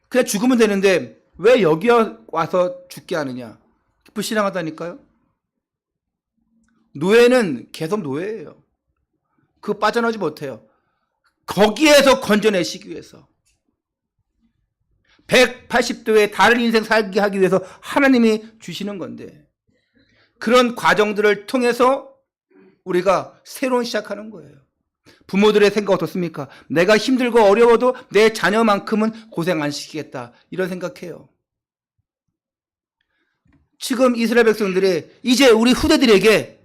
그냥 죽으면 되는데 왜 여기 와서 죽게 하느냐? 불신앙하다니까요. 노예는 계속 노예예요. 그거 빠져나오지 못해요. 거기에서 건져내시기 위해서 180도의 다른 인생 살게 하기 위해서 하나님이 주시는 건데 그런 과정들을 통해서 우리가 새로운 시작하는 거예요. 부모들의 생각 어떻습니까? 내가 힘들고 어려워도 내 자녀만큼은 고생 안 시키겠다 이런 생각해요. 지금 이스라엘 백성들이 이제 우리 후대들에게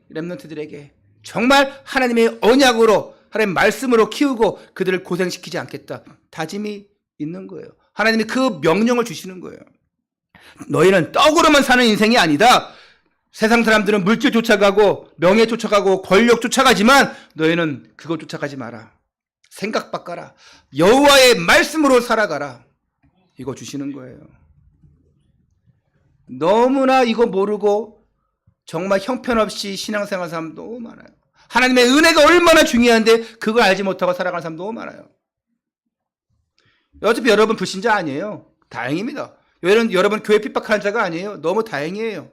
렘넌트들에게 정말 하나님의 언약으로 하나님의 말씀으로 키우고 그들을 고생시키지 않겠다 다짐이 있는 거예요. 하나님이 그 명령을 주시는 거예요. 너희는 떡으로만 사는 인생이 아니다. 세상 사람들은 물질 쫓아가고 명예 쫓아가고 권력 쫓아가지만 너희는 그거 쫓아가지 마라. 생각 바꿔라. 여호와의 말씀으로 살아가라. 이거 주시는 거예요. 너무나 이거 모르고 정말 형편없이 신앙생활 사람 너무 많아요. 하나님의 은혜가 얼마나 중요한데 그걸 알지 못하고 살아가는 사람 너무 많아요. 어차피 여러분 불신자 아니에요. 다행입니다. 여러분 교회 핍박하는 자가 아니에요. 너무 다행이에요.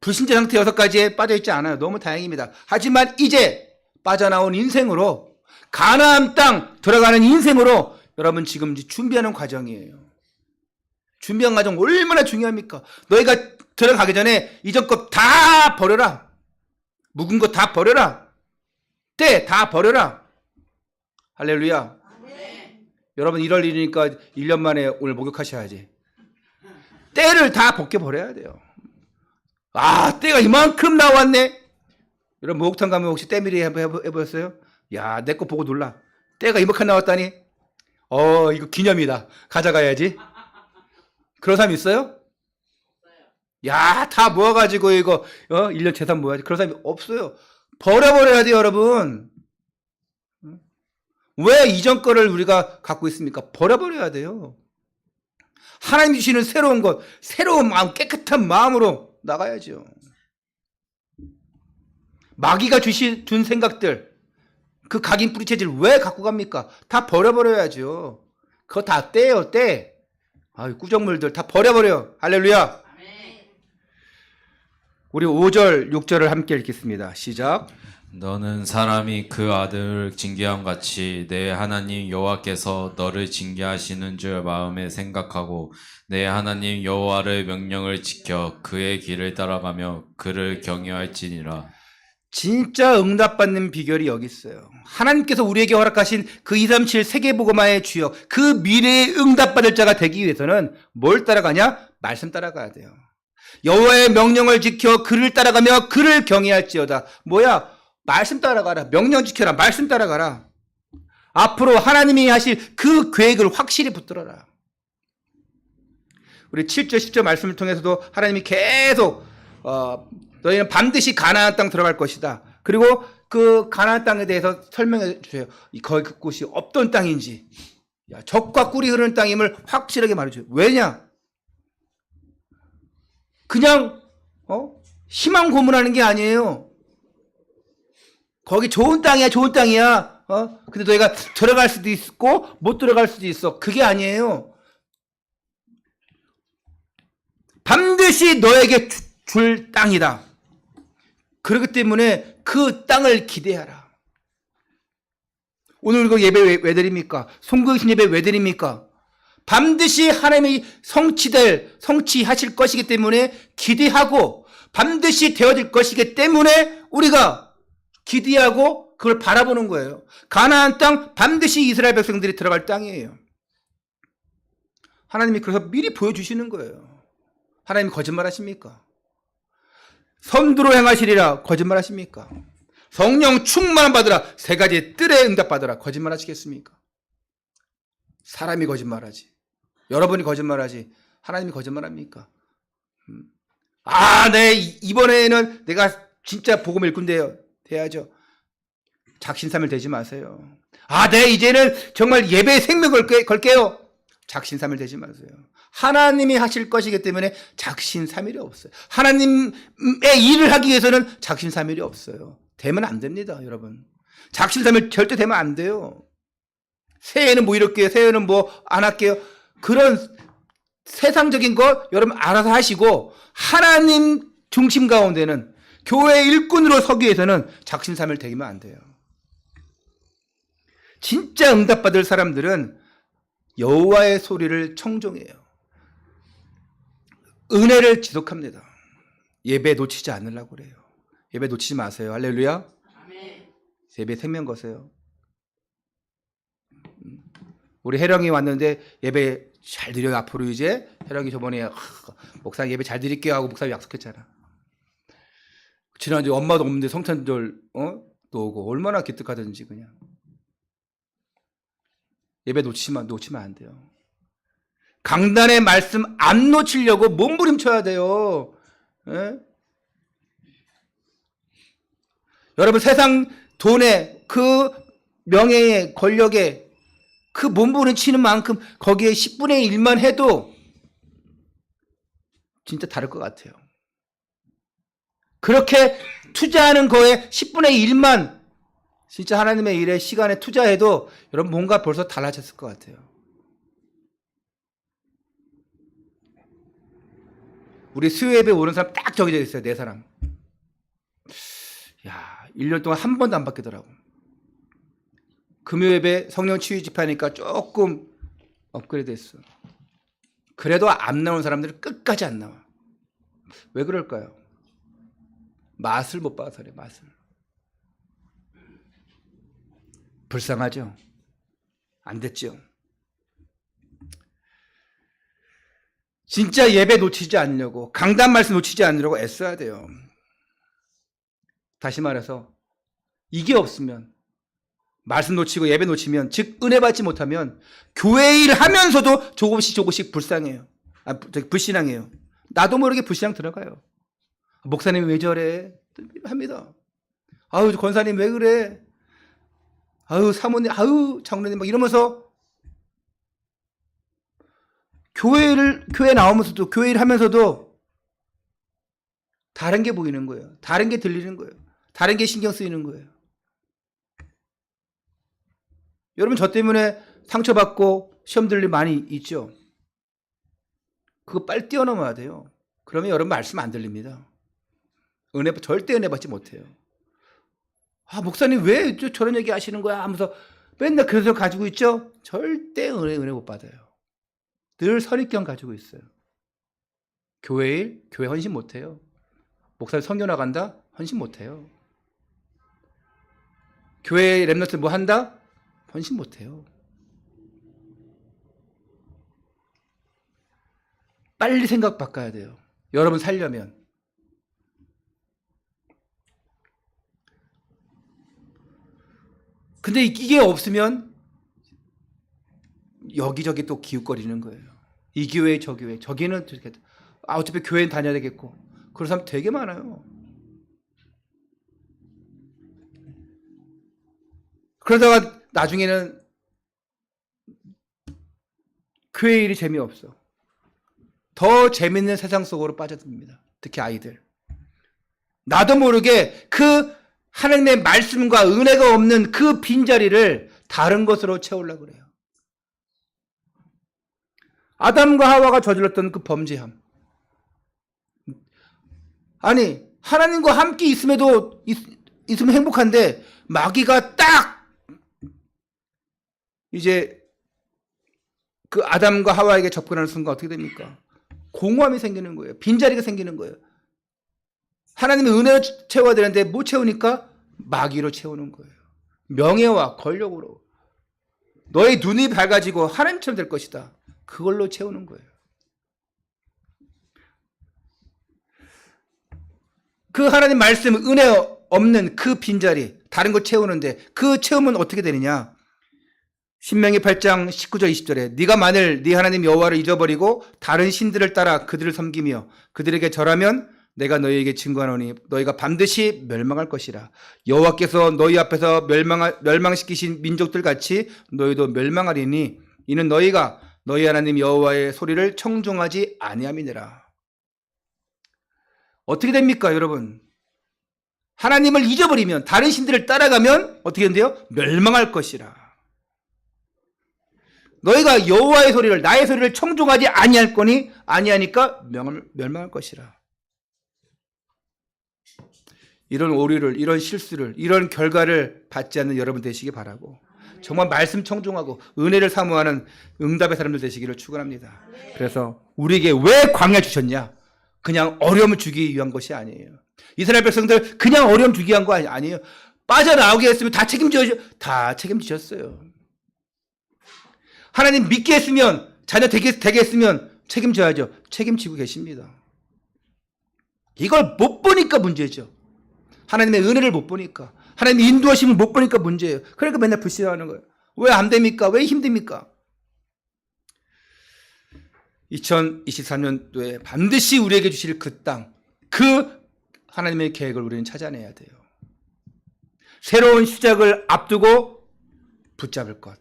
불신자 상태 6가지에 빠져있지 않아요. 너무 다행입니다. 하지만 이제 빠져나온 인생으로 가나안 땅 들어가는 인생으로 여러분 지금 준비하는 과정이에요. 준비한 과정 얼마나 중요합니까? 너희가 들어가기 전에 이전 것 다 버려라. 묵은 것 다 버려라. 때 다 버려라. 할렐루야. 여러분 1월 1일이니까 1년 만에 오늘 목욕하셔야지. 때를 다 벗겨버려야 돼요. 아, 때가 이만큼 나왔네. 여러분 목욕탕 가면 혹시 때밀이 해보셨어요? 야, 내 거 보고 놀라. 때가 이만큼 나왔다니. 이거 기념이다. 가져가야지. 그런 사람 있어요? 야, 다 모아가지고 이거 1년 재산 모아야지. 그런 사람이 없어요. 버려버려야 돼요, 여러분. 왜 이전 거를 우리가 갖고 있습니까? 버려버려야 돼요. 하나님 주시는 새로운 것, 새로운 마음, 깨끗한 마음으로 나가야죠. 마귀가 준 생각들, 그 각인 뿌리채질 왜 갖고 갑니까? 다 버려버려야죠. 그거 다 떼요, 떼. 꾸정물들 다 버려버려. 할렐루야. 우리 5절, 6절을 함께 읽겠습니다. 시작. 너는 사람이 그 아들을 징계함 같이 내 하나님 여호와께서 너를 징계하시는 줄 마음에 생각하고 내 하나님 여호와의 명령을 지켜 그의 길을 따라가며 그를 경외할지니라. 진짜 응답받는 비결이 여기 있어요. 하나님께서 우리에게 허락하신 그 237 세계복음화의 주역, 그 미래의 응답받을 자가 되기 위해서는 뭘 따라가냐? 말씀 따라가야 돼요. 여호와의 명령을 지켜 그를 따라가며 그를 경외할지어다. 뭐야? 말씀 따라가라. 명령 지켜라. 말씀 따라가라. 앞으로 하나님이 하실 그 계획을 확실히 붙들어라. 우리 7절 10절 말씀을 통해서도 하나님이 계속 너희는 반드시 가나안 땅 들어갈 것이다. 그리고 그 가나안 땅에 대해서 설명해 주세요. 거기 그곳이 어떤 땅인지, 젖과 꿀이 흐르는 땅임을 확실하게 말해줘요. 왜냐? 그냥 희망 고문하는 게 아니에요. 거기 좋은 땅이야, 좋은 땅이야. 근데 너희가 들어갈 수도 있고 못 들어갈 수도 있어. 그게 아니에요. 반드시 너에게 줄 땅이다. 그렇기 때문에 그 땅을 기대하라. 오늘 그 예배 왜 드립니까? 송구신 예배 왜 드립니까? 반드시 하나님이 성취하실 것이기 때문에 기대하고 반드시 되어질 것이기 때문에 우리가 기대하고 그걸 바라보는 거예요. 가나안 땅 반드시 이스라엘 백성들이 들어갈 땅이에요. 하나님이 그래서 미리 보여주시는 거예요. 하나님이 거짓말하십니까? 선두로 행하시리라 거짓말하십니까? 성령 충만 받으라 세 가지 뜰에 응답받으라 거짓말하시겠습니까? 사람이 거짓말하지. 여러분이 거짓말하지. 하나님이 거짓말합니까? 네, 이번에는 내가 진짜 복음 일꾼 돼야죠. 작신삼일 되지 마세요. 네, 이제는 정말 예배에 생명 걸게요. 작신삼일 되지 마세요. 하나님이 하실 것이기 때문에 작신삼일이 없어요. 하나님의 일을 하기 위해서는 작신삼일이 없어요. 되면 안 됩니다, 여러분. 작신삼일 절대 되면 안 돼요. 새해에는 뭐 이럴게요. 새해에는 뭐 안 할게요. 그런 세상적인 거 여러분 알아서 하시고 하나님 중심 가운데는 교회 일꾼으로 서기 위해서는 작신삼일 되면 안 돼요. 진짜 응답받을 사람들은 여호와의 소리를 청종해요. 은혜를 지속합니다. 예배 놓치지 않으려고 그래요. 예배 놓치지 마세요. 할렐루야. 예배 생명 거세요. 우리 혜령이 왔는데 예배 잘 드려요. 앞으로 이제 혜령이 저번에 목사님 예배 잘 드릴게요 하고 목사님 약속했잖아. 지난주에 엄마도 없는데 성탄절 또 오고 얼마나 기특하든지 그냥. 예배 놓치면 안 돼요. 강단의 말씀 안 놓치려고 몸부림쳐야 돼요. 예? 여러분 세상 돈에 그 명예에 권력에 그 몸부림치는 만큼 거기에 10분의 1만 해도 진짜 다를 것 같아요. 그렇게 투자하는 거에 10분의 1만 진짜 하나님의 일에 시간에 투자해도 여러분 뭔가 벌써 달라졌을 것 같아요. 우리 수요예배 오는 사람 딱 정해져 있어요. 4사람. 1년 동안 한 번도 안 바뀌더라고. 금요예배 성령 치유 집회하니까 조금 업그레이드 했어. 그래도 안 나오는 사람들은 끝까지 안 나와. 왜 그럴까요? 맛을 못 봐서 그래, 맛을. 불쌍하죠? 안 됐죠? 진짜 예배 놓치지 않으려고, 강단 말씀 놓치지 않으려고 애써야 돼요. 다시 말해서 이게 없으면, 말씀 놓치고 예배 놓치면, 즉 은혜 받지 못하면 교회 일 하면서도 조금씩 불쌍해요. 불신앙해요. 나도 모르게 불신앙 들어가요. 목사님이 왜 저래? 합니다. 권사님 왜 그래? 사모님, 장로님 막 이러면서 교회 나오면서도 교회 일 하면서도 다른 게 보이는 거예요. 다른 게 들리는 거예요. 다른 게 신경 쓰이는 거예요. 여러분 저 때문에 상처받고 시험 들릴 많이 있죠. 그거 빨리 뛰어넘어야 돼요. 그러면 여러분 말씀 안 들립니다. 절대 은혜 받지 못해요. 목사님 왜 저런 얘기 하시는 거야 하면서 맨날 그래서 가지고 있죠. 절대 은혜 못 받아요. 늘 선입견 가지고 있어요. 교회 일, 교회 헌신 못해요. 목사님 선교 나간다? 헌신 못해요. 교회 랩런트 뭐 한다? 헌신 못해요. 빨리 생각 바꿔야 돼요. 여러분 살려면. 근데 이게 없으면 여기저기 또 기웃거리는 거예요. 이 교회 저 교회 저기는 어차피 교회는 다녀야 되겠고 그런 사람 되게 많아요. 그러다가 나중에는 교회 일이 재미없어. 더 재밌는 세상 속으로 빠져듭니다. 특히 아이들. 나도 모르게 그 하나님의 말씀과 은혜가 없는 그 빈자리를 다른 것으로 채우려고 그래요. 아담과 하와가 저질렀던 그 범죄함. 아니 하나님과 함께 있으면 행복한데 마귀가 딱 이제 그 아담과 하와에게 접근하는 순간 어떻게 됩니까? 공허함이 생기는 거예요. 빈자리가 생기는 거예요. 하나님의 은혜로 채워야 되는데 못 채우니까 마귀로 채우는 거예요. 명예와 권력으로. 너의 눈이 밝아지고 하나님처럼 될 것이다. 그걸로 채우는 거예요. 그 하나님 말씀 은혜 없는 그 빈자리 다른 거 채우는데 그 채우면 어떻게 되느냐? 신명기 8장 19절 20절에 네가 만일 네 하나님 여호와를 잊어버리고 다른 신들을 따라 그들을 섬기며 그들에게 절하면 내가 너희에게 증거하노니 너희가 반드시 멸망할 것이라. 여호와께서 너희 앞에서 멸망시키신 민족들 같이 너희도 멸망하리니 이는 너희가 너희 하나님 여호와의 소리를 청종하지 아니함이니라. 어떻게 됩니까, 여러분? 하나님을 잊어버리면 다른 신들을 따라가면 어떻게 된대요? 멸망할 것이라. 너희가 여호와의 소리를 나의 소리를 청종하지 아니할 거니 아니하니까 멸망할 것이라. 이런 오류를 이런 실수를 이런 결과를 받지 않는 여러분 되시기 바라고 정말 말씀 청종하고 은혜를 사모하는 응답의 사람들 되시기를 축원합니다. 그래서 우리에게 왜 광야 주셨냐? 그냥 어려움을 주기 위한 것이 아니에요. 이스라엘 백성들 그냥 어려움 주기 위한 거 아니에요. 빠져나오게 했으면 다 책임지셨어요. 하나님 믿게 했으면 자녀 되게 했으면 책임져야죠. 책임지고 계십니다. 이걸 못 보니까 문제죠. 하나님의 은혜를 못 보니까 하나님의 인도하심을 못 보니까 문제예요. 그러니까 맨날 불신하는 거예요. 왜 안 됩니까? 왜 힘듭니까? 2023년도에 반드시 우리에게 주실 그 땅, 그 하나님의 계획을 우리는 찾아내야 돼요. 새로운 시작을 앞두고 붙잡을 것.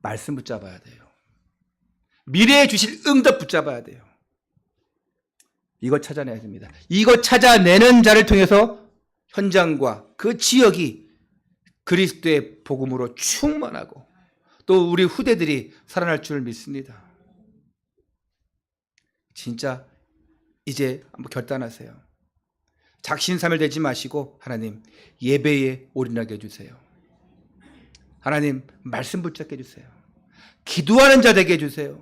말씀 붙잡아야 돼요. 미래에 주실 응답 붙잡아야 돼요. 이거 찾아내야 됩니다. 이거 찾아내는 자를 통해서 현장과 그 지역이 그리스도의 복음으로 충만하고 또 우리 후대들이 살아날 줄 믿습니다. 진짜 이제 한번 결단하세요. 작신삼일되지 마시고 하나님 예배에 올인하게 해주세요. 하나님 말씀 붙잡게 해주세요. 기도하는 자 되게 해주세요.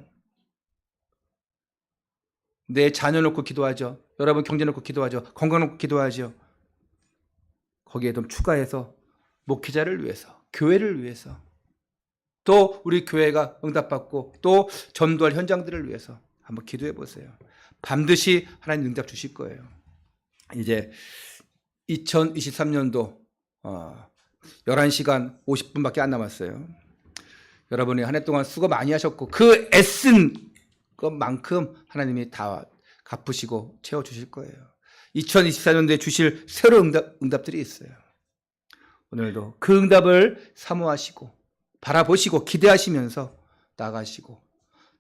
내 자녀 놓고 기도하죠. 여러분 경제 놓고 기도하죠. 건강 놓고 기도하죠. 거기에 좀 추가해서 목회자를 위해서, 교회를 위해서, 또 우리 교회가 응답받고 또 전도할 현장들을 위해서 한번 기도해 보세요. 반드시 하나님 응답 주실 거예요. 이제 2023년도 11시간 50분밖에 안 남았어요. 여러분이 한 해 동안 수고 많이 하셨고 그 애쓴 것만큼 하나님이 다 갚으시고 채워주실 거예요. 2024년도에 주실 새로운 응답들이 있어요. 오늘도 그 응답을 사모하시고 바라보시고 기대하시면서 나가시고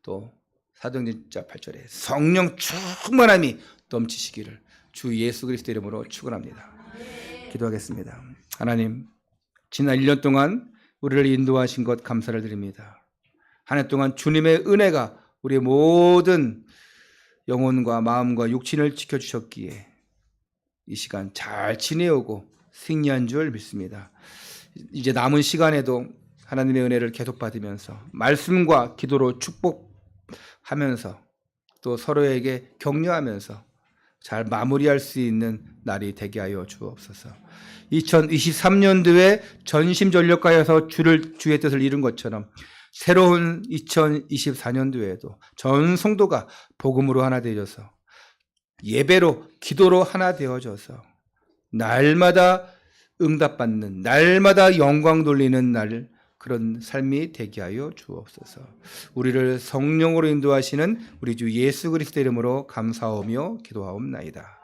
또 사도행전 8절에 성령 충만함이 넘치시기를 주 예수 그리스도 이름으로 축원합니다. 기도하겠습니다. 하나님, 지난 1년 동안 우리를 인도하신 것 감사를 드립니다. 한 해 동안 주님의 은혜가 우리의 모든 영혼과 마음과 육신을 지켜주셨기에 이 시간 잘 지내오고 승리한 줄 믿습니다. 이제 남은 시간에도 하나님의 은혜를 계속 받으면서 말씀과 기도로 축복하면서 또 서로에게 격려하면서 잘 마무리할 수 있는 날이 되게 하여 주옵소서. 2023년도에 전심전력하여서 주의 뜻을 이룬 것처럼 새로운 2024년도에도 전 성도가 복음으로 하나 되어져서 예배로 기도로 하나 되어져서 날마다 응답받는, 날마다 영광 돌리는 날, 그런 삶이 되게 하여 주옵소서. 우리를 성령으로 인도하시는 우리 주 예수 그리스도 이름으로 감사하며 기도하옵나이다.